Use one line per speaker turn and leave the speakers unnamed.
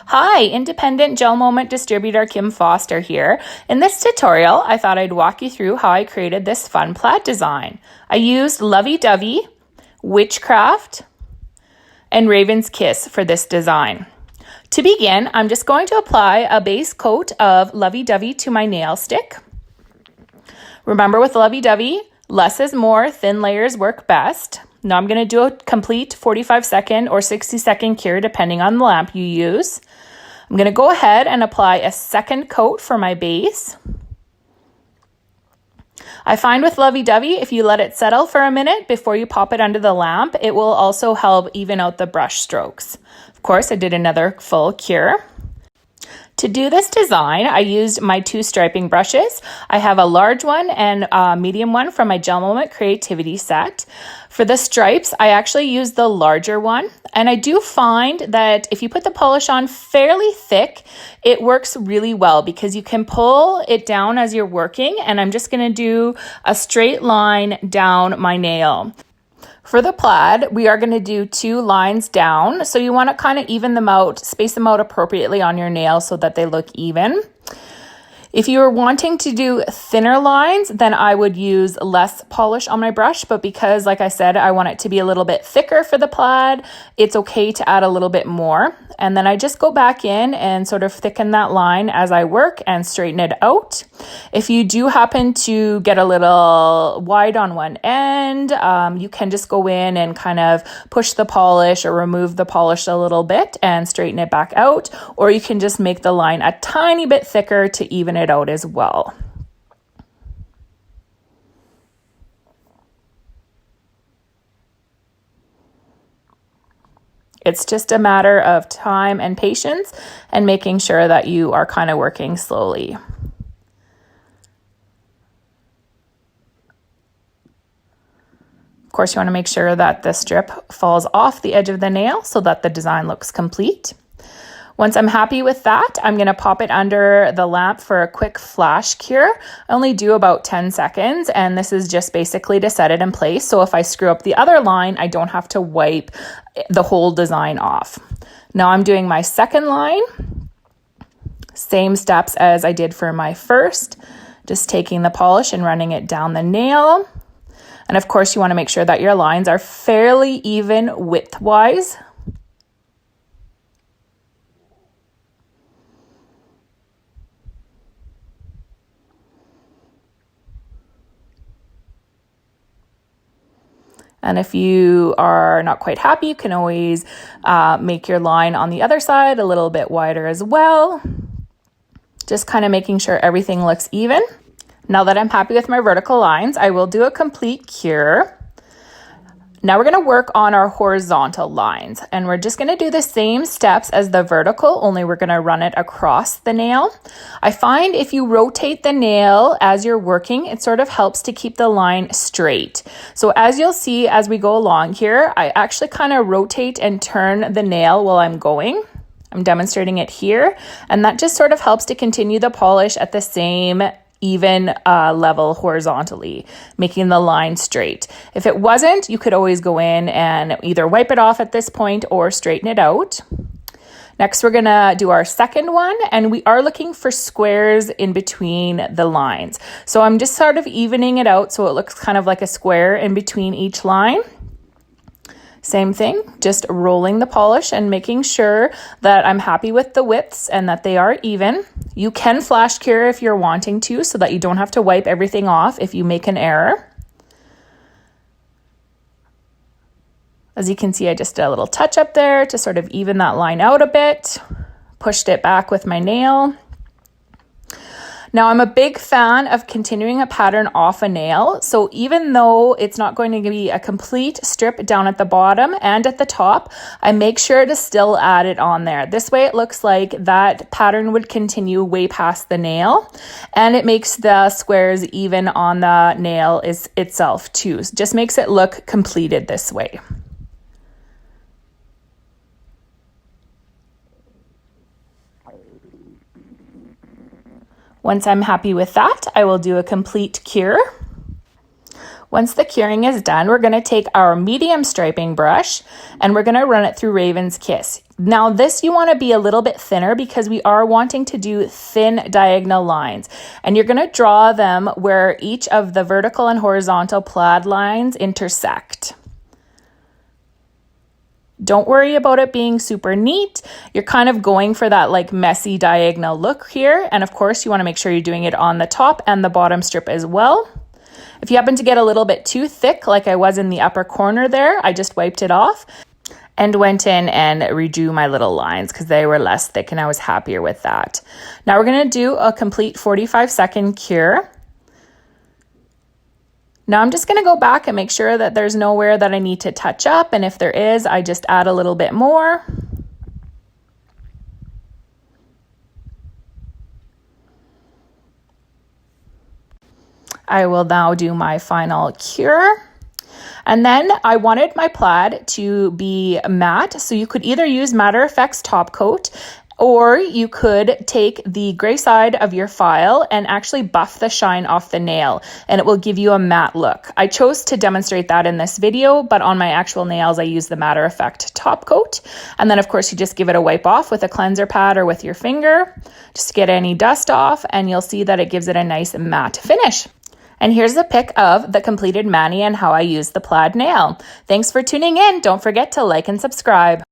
Hi, independent GelMoment distributor Kim Foster here. In this tutorial, I thought I'd walk you through how I created this fun plaid design. I used Lovee Dovee, Witchcraft, and Raven's Kiss for this design. To begin, I'm just going to apply a base coat of Lovee Dovee to my nail stick. Remember, with Lovee Dovee, less is more, thin layers work best. Now I'm going to do a complete 45-second or 60-second cure depending on the lamp you use. I'm going to go ahead and apply a second coat for my base. I find with Lovee Dovee, if you let it settle for a minute before you pop it under the lamp, it will also help even out the brush strokes. Of course, I did another full cure. To do this design, I used my two striping brushes. I have a large one and a medium one from my GelMoment Creativity set. For the stripes, I actually used the larger one. And I do find that if you put the polish on fairly thick, it works really well because you can pull it down as you're working. And I'm just going to do a straight line down my nail. For the plaid, we are going to do 2 lines down. So you want to kind of even them out, space them out appropriately on your nail so that they look even. If you are wanting to do thinner lines, then I would use less polish on my brush. But because, like I said, I want it to be a little bit thicker for the plaid, it's okay to add a little bit more. And then I just go back in and sort of thicken that line as I work and straighten it out. If you do happen to get a little wide on one end, you can just go in and kind of push the polish or remove the polish a little bit and straighten it back out. Or you can just make the line a tiny bit thicker to even it out as well. It's just a matter of time and patience and making sure that you are kind of working slowly. Of course, you want to make sure that the strip falls off the edge of the nail so that the design looks complete. Once I'm happy with that, I'm going to pop it under the lamp for a quick flash cure. I only do about 10 seconds, and this is just basically to set it in place. So if I screw up the other line, I don't have to wipe the whole design off. Now I'm doing my second line. Same steps as I did for my first. Just taking the polish and running it down the nail. And of course, you want to make sure that your lines are fairly even width-wise. And if you are not quite happy, you can always make your line on the other side a little bit wider as well. Just kind of making sure everything looks even. Now that I'm happy with my vertical lines, I will do a complete cure. Now we're going to work on our horizontal lines, and we're just going to do the same steps as the vertical, only we're going to run it across the nail. I find if you rotate the nail as you're working, it sort of helps to keep the line straight. So as you'll see as we go along here, I actually kind of rotate and turn the nail while I'm going. I'm demonstrating it here, and that just sort of helps to continue the polish at the same even level horizontally, making the line straight. If it wasn't, you could always go in and either wipe it off at this point or straighten it out. Next, we're gonna do our second one, and we are looking for squares in between the lines. So I'm just sort of evening it out so it looks kind of like a square in between each line. Same thing, just rolling the polish and making sure that I'm happy with the widths and that they are even. You can flash cure if you're wanting to so that you don't have to wipe everything off if you make an error. As you can see, I just did a little touch up there to sort of even that line out a bit. Pushed it back with my nail. Now I'm a big fan of continuing a pattern off a nail. So even though it's not going to be a complete strip down at the bottom and at the top, I make sure to still add it on there. This way it looks like that pattern would continue way past the nail, and it makes the squares even on the nail itself too. So just makes it look completed this way. Once I'm happy with that, I will do a complete cure. Once the curing is done, we're going to take our medium striping brush and we're going to run it through Raven's Kiss. Now this you want to be a little bit thinner because we are wanting to do thin diagonal lines, and you're going to draw them where each of the vertical and horizontal plaid lines intersect. Don't worry about it being super neat. You're kind of going for that like messy diagonal look here. And of course you want to make sure you're doing it on the top and the bottom strip as well. If you happen to get a little bit too thick, like I was in the upper corner there, I just wiped it off and went in and redrew my little lines because they were less thick and I was happier with that. Now we're going to do a complete 45-second cure. Now I'm just going to go back and make sure that there's nowhere that I need to touch up, and if there is, I just add a little bit more. I will now do my final cure. And then I wanted my plaid to be matte, so you could either use Matter Effects Top Coat, or you could take the gray side of your file and actually buff the shine off the nail, and it will give you a matte look. I chose to demonstrate that in this video, but on my actual nails, I use the Matter Effect Top Coat. And then of course you just give it a wipe off with a cleanser pad or with your finger, just to get any dust off, and you'll see that it gives it a nice matte finish. And here's a pic of the completed mani and how I use the plaid nail. Thanks for tuning in. Don't forget to like and subscribe.